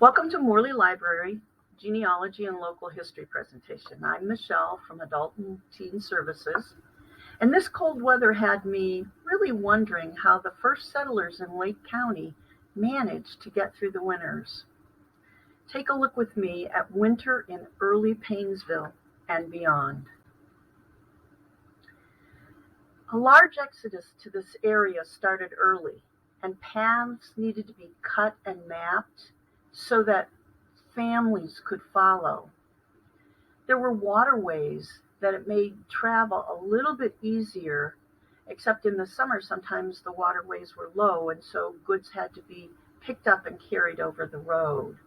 Welcome to Morley Library Genealogy and Local History Presentation. I'm Michelle from Adult and Teen Services, and this cold weather had me really wondering how the first settlers in Lake County managed to get through the winters. Take a look with me at winter in early Paynesville and beyond. A large exodus to this area started early, and paths needed to be cut and mapped so that families could follow. There were waterways that it made travel a little bit easier, except in the summer sometimes the waterways were low, and so goods had to be picked up and carried over the road.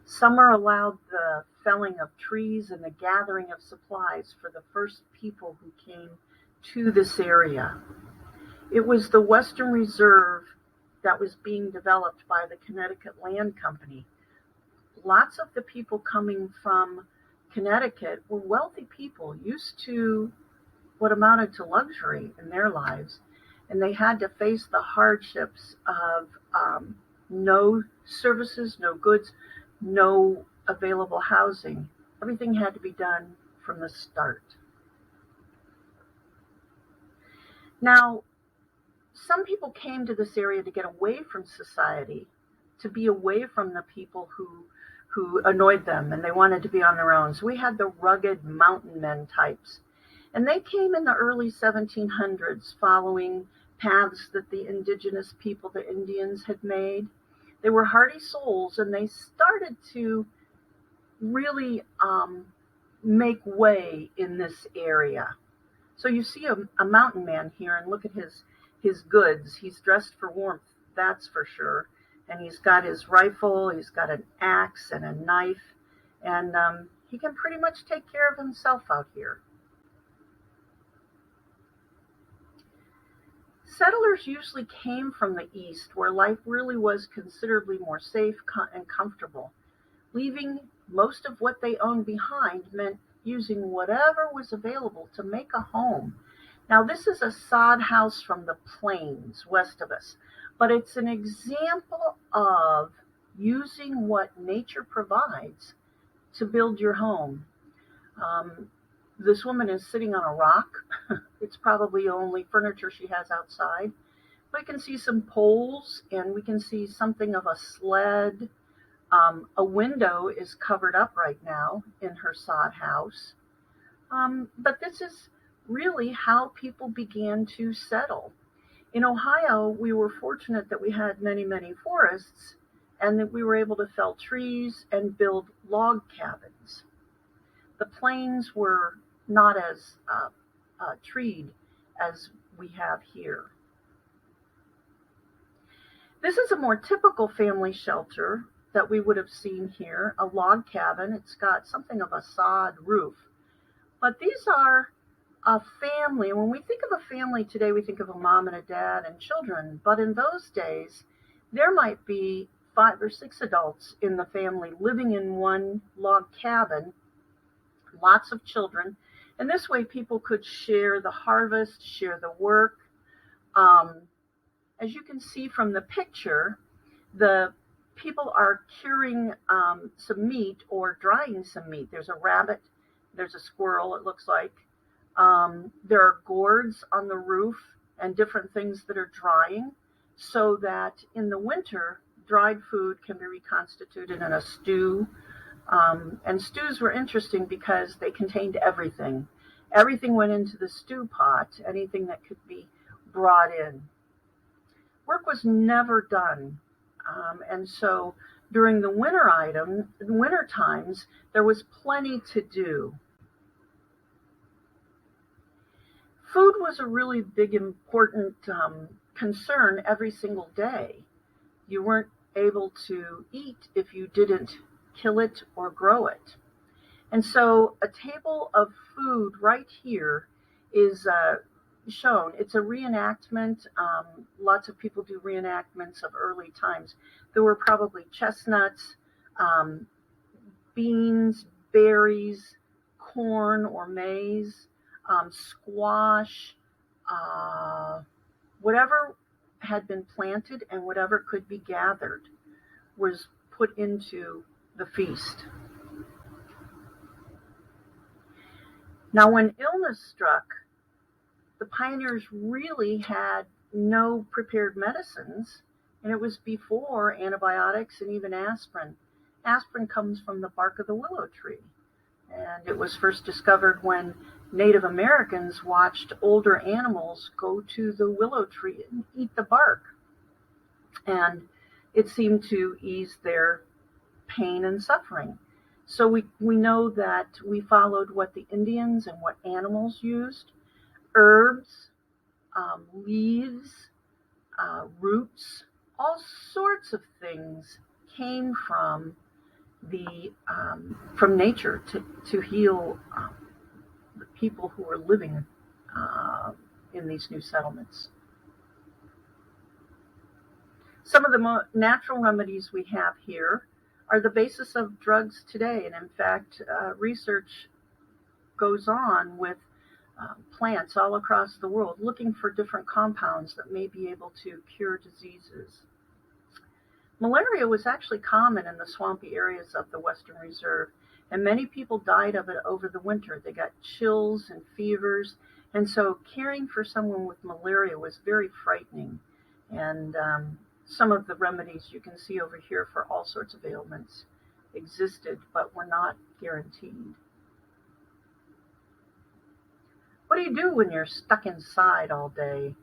Summer allowed the felling of trees and the gathering of supplies for the first people who came to this area. It was the Western Reserve that was being developed by the Connecticut Land Company. Lots of the people coming from Connecticut were wealthy people, used to what amounted to luxury in their lives, and they had to face the hardships of no services, no goods, no available housing. Everything had to be done from the start. Now, some people came to this area to get away from society, to be away from the people who annoyed them, and they wanted to be on their own. So we had the rugged mountain men types. And they came in the early 1700s following paths that the indigenous people, the Indians, had made. They were hardy souls, and they started to really make way in this area. So you see a mountain man here, and look at his goods. He's dressed for warmth, that's for sure. And he's got his rifle, he's got an axe and a knife, and he can pretty much take care of himself out here. Settlers usually came from the east, where life really was considerably more safe and comfortable. Leaving most of what they owned behind meant using whatever was available to make a home. Now, this is a sod house from the plains west of us, but it's an example of using what nature provides to build your home. This woman is sitting on a rock. It's probably the only furniture she has outside. We can see some poles, and we can see something of a sled. A window is covered up right now in her sod house. But this is really how people began to settle. In Ohio, we were fortunate that we had many, many forests, and that we were able to fell trees and build log cabins. The plains were not as treed as we have here. This is a more typical family shelter that we would have seen here, a log cabin. It's got something of a sod roof. But these are a family. When we think of a family today, we think of a mom and a dad and children. But in those days, there might be 5 or 6 adults in the family living in one log cabin, lots of children. And this way people could share the harvest, share the work. As you can see from the picture, the people are curing some meat or drying some meat. There's a rabbit, there's a squirrel, it looks like. There are gourds on the roof and different things that are drying, so that in the winter, dried food can be reconstituted in a stew. And stews were interesting because they contained everything. Everything went into the stew pot, anything that could be brought in. Work was never done. And so during the winter times, there was plenty to do. Food was a really big, important concern every single day. You weren't able to eat if you didn't kill it or grow it. And so a table of food right here is shown. It's a reenactment. Lots of people do reenactments of early times. There were probably chestnuts, beans, berries, corn or maize, squash, whatever had been planted and whatever could be gathered was put put into the feast. Now, when illness struck, the pioneers really had no prepared medicines, and it was before antibiotics and even aspirin. Aspirin comes from the bark of the willow tree, and it was first discovered when Native Americans watched older animals go to the willow tree and eat the bark, and it seemed to ease their pain and suffering. So we know that we followed what the Indians and what animals used: herbs, leaves, roots, all sorts of things came from from nature to heal the people who were living in these new settlements. Some of the natural remedies we have here are the basis of drugs today, and in fact, research goes on with plants all across the world looking for different compounds that may be able to cure diseases. Malaria was actually common in the swampy areas of the Western Reserve, and many people died of it over the winter. They got chills and fevers, and so caring for someone with malaria was very frightening. And some of the remedies you can see over here for all sorts of ailments existed, but were not guaranteed. What do you do when you're stuck inside all day?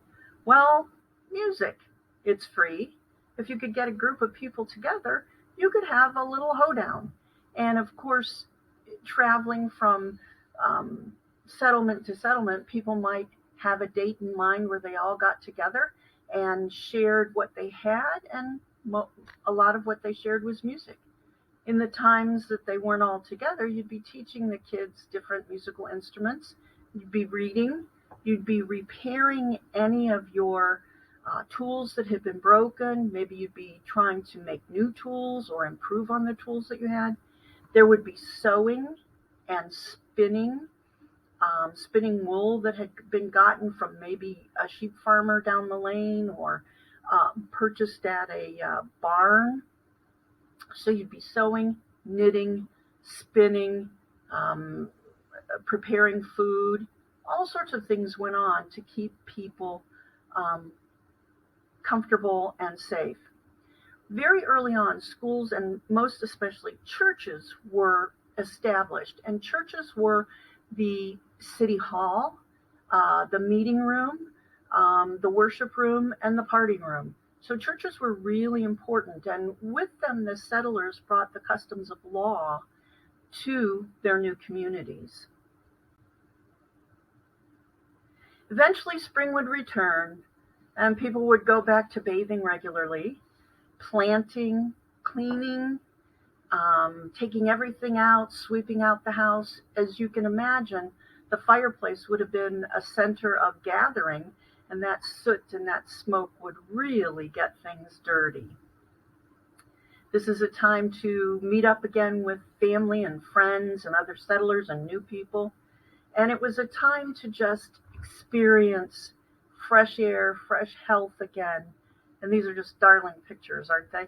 Well, music. It's free. If you could get a group of people together, you could have a little hoedown. And of course, traveling from settlement to settlement, people might have a date in mind where they all got together and shared what they had, and a lot of what they shared was music. In the times that they weren't all together, you'd be teaching the kids different musical instruments. You'd be reading. You'd be repairing any of your tools that had been broken. Maybe you'd be trying to make new tools or improve on the tools that you had. There would be sewing and spinning wool that had been gotten from maybe a sheep farmer down the lane or purchased at a barn. So you'd be sewing, knitting, spinning, preparing food. All sorts of things went on to keep people comfortable and safe. Very early on, schools and most especially churches were established, and churches were the city hall, the meeting room, the worship room, and the party room. So churches were really important, and with them the settlers brought the customs of law to their new communities. Eventually spring would return, and people would go back to bathing regularly, planting, cleaning, taking everything out, sweeping out the house. As you can imagine, the fireplace would have been a center of gathering, and that soot and that smoke would really get things dirty. This is a time to meet up again with family and friends and other settlers and new people. And it was a time to just experience fresh air, fresh health again. And these are just darling pictures, aren't they?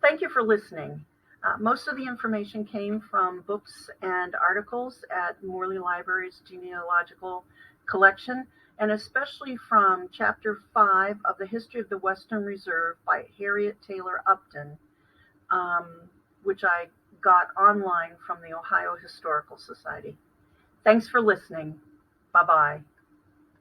Thank you for listening. Most of the information came from books and articles at Morley Library's genealogical collection, and especially from Chapter 5 of The History of the Western Reserve by Harriet Taylor Upton, which I got online from the Ohio Historical Society. Thanks for listening. Bye-bye.